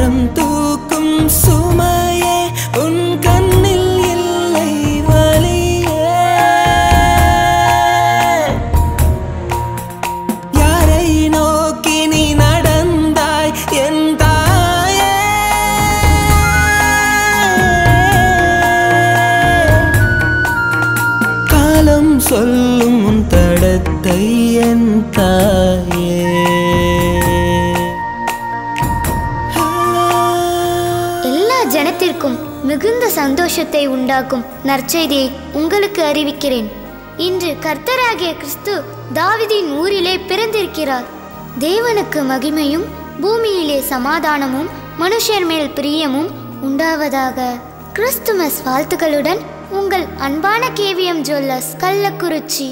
பாரம் தூக்கும் சுமையே உன் கண்ணில் இல்லை வலியே. யாரை நோக்கி நீ நடந்தாய் என் தாயே? காலம் சொல்லும் உன் தடத்தை என் தாயே. ஜனத்திற்கும் மிகுந்த சந்தோஷத்தை உண்டாக்கும் நற்செய்தியை உங்களுக்கு அறிவிக்கிறேன். இன்று கர்த்தராகிய கிறிஸ்து தாவீதின் ஊரிலே பிறந்திருக்கிறார். தேவனுக்கு மகிமையும் பூமியிலே சமாதானமும் மனுஷர் மேல் பிரியமும் உண்டாவதாக. கிறிஸ்துமஸ் வாழ்த்துக்களுடன் உங்கள் அன்பான கேவிஎம் ஜுவல்லர்ஸ் கள்ளக்குறிச்சி.